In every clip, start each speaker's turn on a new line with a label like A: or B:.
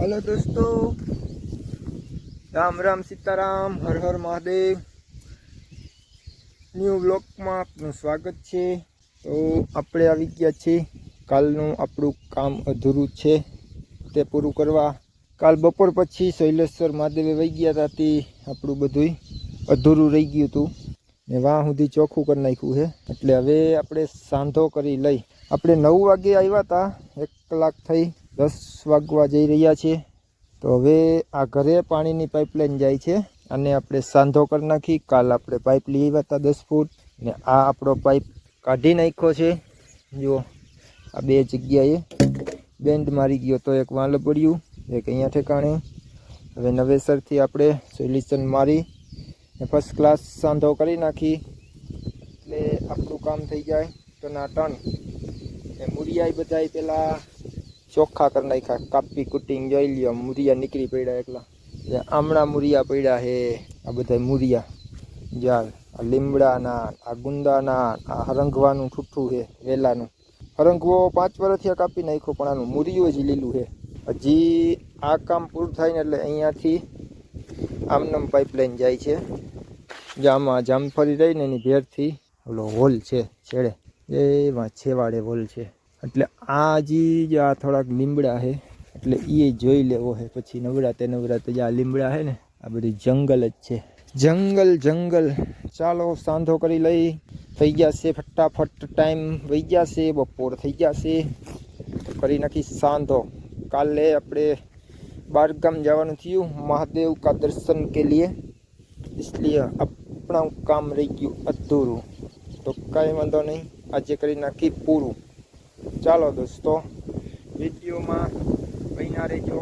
A: Hello दोस्तों, राम राम सीताराम, हर हर Mahadev. New blog में आपનું સ્વાગત છે। તો આપણે આવી ગયા છીએ કાલનું આપણું કામ અધૂરું છે તે પૂરું કરવા। કાલ બપોર પછી શૈલેશ્વર મહાદેવે વહી ગયા હતા તે આપણું બધું અધૂરું રહી ગયું હતું ને વાહ સુધી ચોખ્ખું કરી નાખ્યું છે। એટલે હવે આપણે સાંધો કરી લઈ। આપણે 9 વાગે આવ્યા હતા, 1 કલાક થઈ 10 વાગવા જઈ રહ્યા છીએ। તો હવે આ ઘરે પાણીની પાઇપલાઇન જાય છે અને આપણે સાંધો કરી નાખી। કાલ આપણે પાઇપ લઈ આવ્યા હતા 10 ફૂટ ને આ આપણો પાઇપ કાઢી નાખ્યો છે। જો આ બે જગ્યાએ બેન્ડ મારી ગયો તો એક વાલ પડ્યું, એક અહીંયા ઠેકાણે। હવે નવેસરથી આપણે સોલ્યુશન મારી ને ફર્સ્ટ ક્લાસ સાંધો કરી નાખી એટલે આપણું કામ થઈ જાય ટનાટન। ને મૂળિયા બધાય પહેલાં ચોખ્ખા કરી નાખ્યા, કાપી કુટિંગ જોઈ લ્યો। મૂરિયા નીકળી પડ્યા એકલા, આમળા મૂરિયા પડ્યા છે। આ બધા મૂરિયા જાલ, આ લીમડાના, આ ગુંદાના, આ હરંગવાનું ઠૂઠું છે વેલાનું। હરંગવો 5 વર્ષથી કાપી નાખ્યો પણ આનું મૂરિયું જ લીલું છે। હજી આ કામ પૂરું થાય ને એટલે અહીંયાથી આમનામ પાઇપલાઇન જાય છે। જામાં જામફળી રહી ને એની ભેરથી ઓલો હોલ છે છેડે, એમાં છેવાડે હોલ છે। એટલે આ હજી આ થોડાક લીમડા છે એટલે એ જોઈ લેવો છે પછી નવરાતે જે આ લીમડા છે ને આ બધી જંગલ જ છે, જંગલ। ચાલો સાંધો કરી લઈ। થઈ ગયા છે ફટાફટ, ટાઈમ વહી ગયા છે, બપોર થઈ ગયા છે તો કરી નાખી સાંધો। કાલે આપણે બારગામ જવાનું થયું મહાદેવ કા દર્શન કે लिए, इसलिए अपना काम रही गયું અધૂરું। તો કાંઈ વાંધો નહીં, આજે કરી નાખી પૂરું। ચાલો દોસ્તો, વિડીયોમાં બન્યા રહેજો,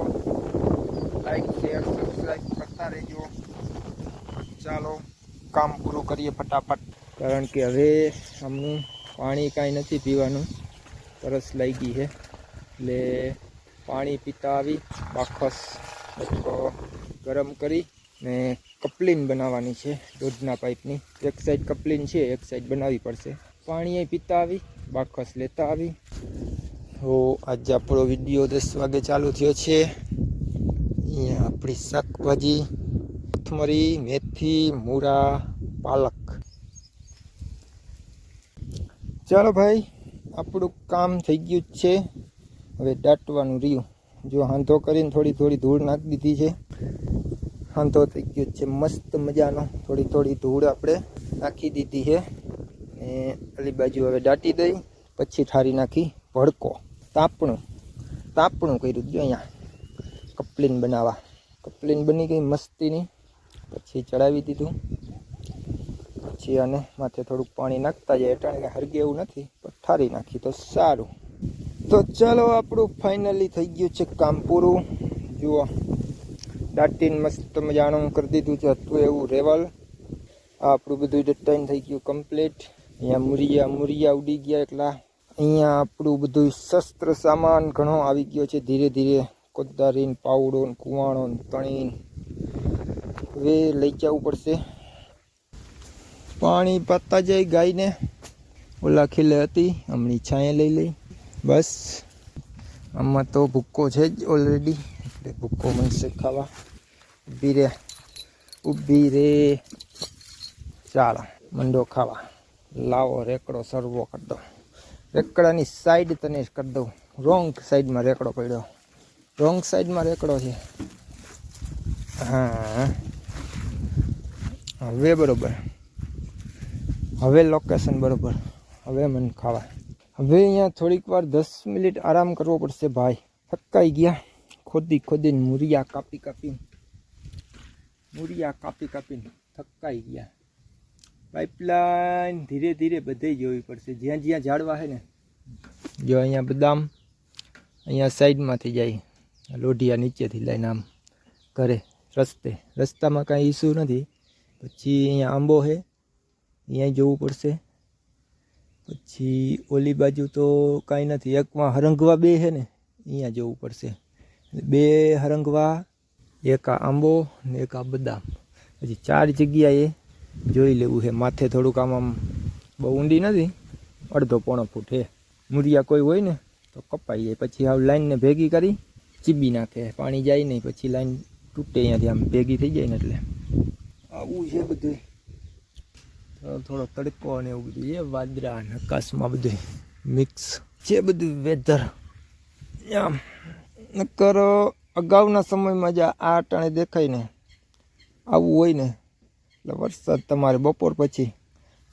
A: લાઈક શેર સબસ્ક્રાઈબ કરતા રહેજો। ચાલો કામ પૂરું કરીએ ફટાફટ, કારણ કે હવે આમનું પાણી કાંઈ નથી પીવાનું, તરસ લાગી છે એટલે પાણી પીતા આવી। બાખસ ગરમ કરી ને કપલીન બનાવવાની છે દૂધના પાઇપની। એક સાઈડ કપલીન છે, એક સાઈડ બનાવવી પડશે। પાણી પીતા આવી, બાખસ લેતા આવી। તો આજે આપણો વિડીયો 10 વાગે ચાલુ થયો છે। અહીંયા આપણી શાકભાજી, કોથમરી, મેથી, મૂળા, પાલક। ચાલો ભાઈ, આપણું કામ થઈ ગયું જ છે, હવે દાટવાનું રહ્યું। જો હાંધો કરીને થોડી ધૂળ નાખી દીધી છે, હાંધો થઈ ગયો છે મસ્ત મજાનો। થોડી ધૂળ આપણે નાખી દીધી છે ને આલી બાજુ હવે દાટી દઈ, પછી ઠારી નાખી ભડકો। તાપણું કર્યું જો અહીંયા કપલીન બનાવવા। કપલીન બની ગઈ મસ્તીની, પછી ચડાવી દીધું। પછી આને માથે થોડુંક પાણી નાખતા જાય, એટલે હરગે એવું નથી પણ ઠારી નાખી તો સારું। તો ચાલો આપણું ફાઇનલી થઈ ગયું છે કામ પૂરું। જુઓ દાટીને મસ્ત મજાનું કરી દીધું છે, હતું એવું રેવલ। આ આપણું બધું ડટાઈને થઈ ગયું કમ્પ્લીટ। અહીંયા મૂરિયા ઉડી ગયા એટલા। અહીંયા આપણું બધું શસ્ત્ર સામાન ઘણો આવી ગયો છે ધીરે ધીરે, કોદારીને પાવડો ને કુવાણો ને તણીને હવે લઈ જવું પડશે। પાણી પાતા જાય ગાયને, ઓલા ખીલે હતી હમણાં છાંયે લઈ લઈ બસ। આમાં તો ભૂક્કો છે જ ઓલરેડી, એટલે ભૂક્કો મળશે ખાવા। ઊભી રે ચાલો મંડો ખાવા। લાવો રેકડો સરવો કરી દો, રેકડાની સાઈડ તને કરી દઉં। રોંગ સાઈડમાં રેકડો પડ્યો, રોંગ સાઈડમાં રેકડો છે। હા હવે બરોબર, હવે લોકેશન બરોબર, હવે મને ખાવા। હવે અહીંયા થોડીક વાર 10 મિનિટ આરામ કરવો પડશે ભાઈ, થકાઈ ગયા ખોદીને મૂરિયા કાપીને થકાઈ ગયા। પાઇપલાઇન ધીરે ધીરે બધે જોવી પડશે, જ્યાં ઝાડવા છે ને। જો અહીંયા બદામ, અહીંયા સાઈડમાંથી જાય લોઢિયા નીચેથી લઈને આમ ઘરે રસ્તામાં કાંઈ ઇસ્યુ નથી। પછી અહીંયા આંબો છે, અહીંયા જોવું પડશે। પછી ઓલી બાજુ તો કાંઈ નથી, એકમાં હરંગવા બે છે ને અહીંયા જોવું પડશે। 2 હરંગવા, એક આ આંબો ને એક આ બદામ, પછી 4 જગ્યાએ જોઈ લેવું છે। માથે થોડુંક આમ બહુ ઊંડી નથી, 1.5 ફૂટ છે। મૂરિયા કોઈ હોય ને તો કપાઈ જાય, પછી આ લાઈનને ભેગી કરી ચીબી નાખે, પાણી જાય નહીં, પછી લાઈન તૂટે અહીંયાથી આમ ભેગી થઈ જાય ને એટલે આવું છે બધું. થોડો તડકો ને એવું બધું એ વાદળા અને આકાશમાં બધું મિક્સ છે બધું વેધર. આમ નકર અગાઉના સમયમાં જ આ ટાણે દેખાય ને આવું હોય ને એટલે વરસાદ તમારે બપોર પછી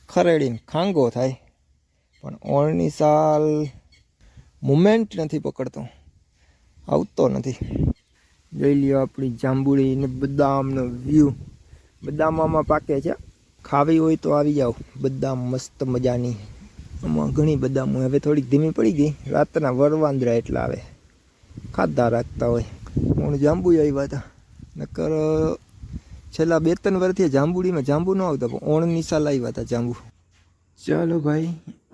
A: ખરેડીને ખાંગો થાય, પણ ઓળની સાલ મુમેન્ટ નથી પકડતો, આવતો નથી. જોઈ લ્યો આપણી જાંબુડી ને બદામનો વ્યૂ. બદામ આમાં પાકે છે, ખાવી હોય તો આવી જાઓ. બદામ મસ્ત મજાની, આમાં ઘણી બદામ હોય. હવે થોડીક ધીમી પડી ગઈ, રાતના વરવાંદરા એટલા આવે, ખાધા રાખતા હોય. હું જાંબુ આવ્યા હતા, નકર છેલ્લા 2-3 વર્ષથી જાંબુડીમાં જાંબુ ન આવતા, પણ ઓણની સાલ આવ્યા હતા જાંબુ. ચાલો ભાઈ,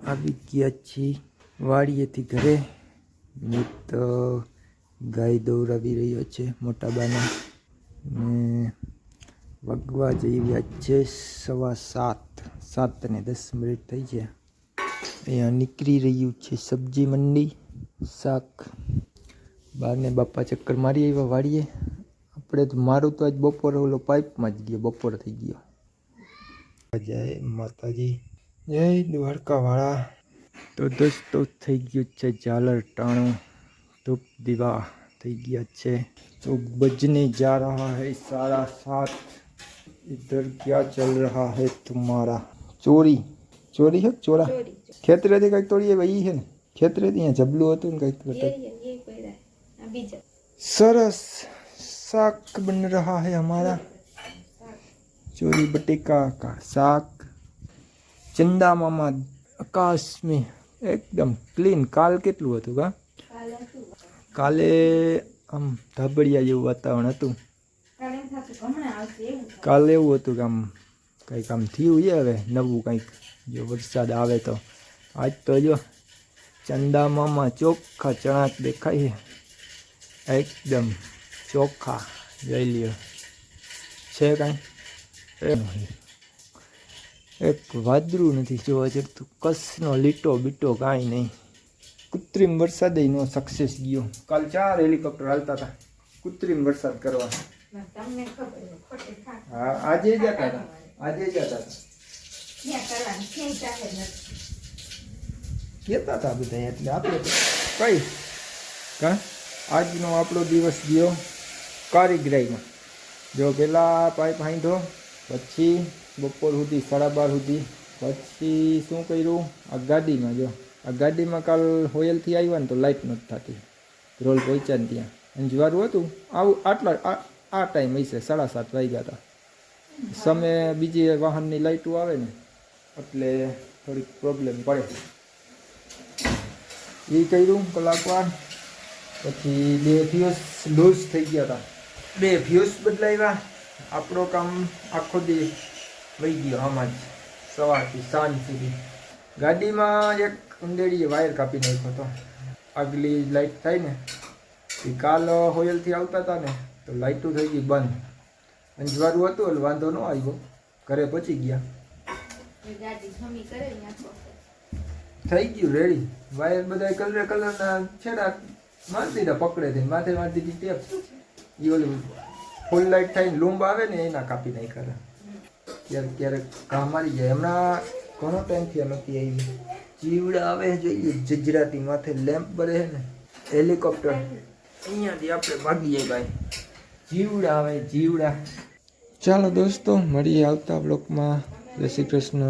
A: આવી ગયા છીએ વાડીએથી ઘરે. મિત ગાય દોરાવી રહ્યો છે મોટા બાના ને વાગવા જઈ રહ્યા છે 7:15. 7:10 થઈ છે. અહીંયા નીકળી રહ્યું છે સબ્જી મંડી, શાક. બારને બાપા ચક્કર મારી આવ્યા વાડીએ. આપણે તો મારું તો આજ બપોરે ઓલો પાઇપમાં જ ગયો, બપોર થઈ ગયો. જય માતાજી, જય દ્વારકાવાળા. તો દોસ્તો થઈ ગયું છે ઝાલર ટાણું, ધૂપ દીવા થઈ ગયા છે. तो बजने जा रहा है 7:30. इधर क्या चल रहा है तुम्हारा? ચોરી હે ચોરા? ખેતરેથી કંઈક તોડીએ ભાઈ છે ને, ખેતરેથી અહીંયા જબલું હતું ને કંઈક. સરસ શાક બन रहा है हमारा. ચોરી बटेका का साग. चंदा मामा आकाश में एकदम क्लीन. કાલ કેટલું હતું કા? કાલે આમ ધાબડિયા જેવું વાતાવરણ હતું. કાલે એવું હતું કે આમ કંઈક આમ થયું છે હવે નવું કંઈક, જો વરસાદ આવે તો. આજ તો જો ચંદા મામા ચોખ્ખા ચણાક દેખાય છે, એકદમ ચોખ્ખા. જોઈ લ્યો છે કાંઈ, એક વાદળું નથી જોવા જતું, કસનો લીટો બીટો કાંઈ નહીં. કૃત્રિમ વરસાદ નો સક્સેસ ગયો. કાલ 4 હેલિકોપ્ટર હાલતા હતા કૃત્રિમ વરસાદ કરવા. હા, આજે જતા હતા, આજે જતા હતા કહેતા હતા બધા. એટલે આપણે કઈ કા આજનો આપણો દિવસ ગયો કારીગરાઈમાં. જો પેલા પાઇપ હાંધો, પછી બપોર સુધી 12:30 સુધી, પછી શું કર્યું આ ગાડીમાં. જો આ ગાડીમાં કાલ હોયલથી આવ્યા ને તો લાઇટ નહોતી થતી, રોલ પહોંચ્યા ને ત્યાં અંજવારું હતું. આવું આટલા આ ટાઈમ હશે 7:30 વાગ્યા હતા. સમય બીજી વાહનની લાઇટો આવે ને એટલે થોડીક પ્રોબ્લેમ પડે. એ કર્યું કલાકવાર. પછી 2 ફ્યુઝ લૂઝ થઈ ગયા હતા, 2 ફ્યુઝ બદલાવ્યા. આપણો કામ આખો દી વહી ગયો આમાં જ, સવારથી સાંજ સુધી. ગાડીમાં એક ઉંદેડીએ વાયર કાપી નાખ્યો હતો. આગલી લાઇટ થાય ને એ કાલ હોયલથી આવતા હતા ને તો લાઇટો થઈ ગઈ બંધ. અંજવારું હતું એટલે વાંધો ન આવ્યો, ઘરે પહોંચી ગયા. થઈ ગયું રેડી. વાયર બધા કલરના છેડા મારી દીધા, પકડે છે માથે મારી દીધી ટેપ. એ ઓલું ફૂલ લાઇટ થઈને લૂંબ આવે ને એના કાપી નાખ્યા. ક્યારેક ક્યારેક કામ મારી જાય. હમણાં ઘણો ટાઈમથી નથી આવી. જીવડા આવે જોઈએ ગુજરાતી, માથે લેમ્પ બળે છે ને હેલિકોપ્ટર, અહીંયાથી આપણે ભાગીએ ભાઈ. જીવડા આવે જીવડા. ચાલો દોસ્તો, મળીએ આવતા બ્લોકમાં. જય શ્રી કૃષ્ણ.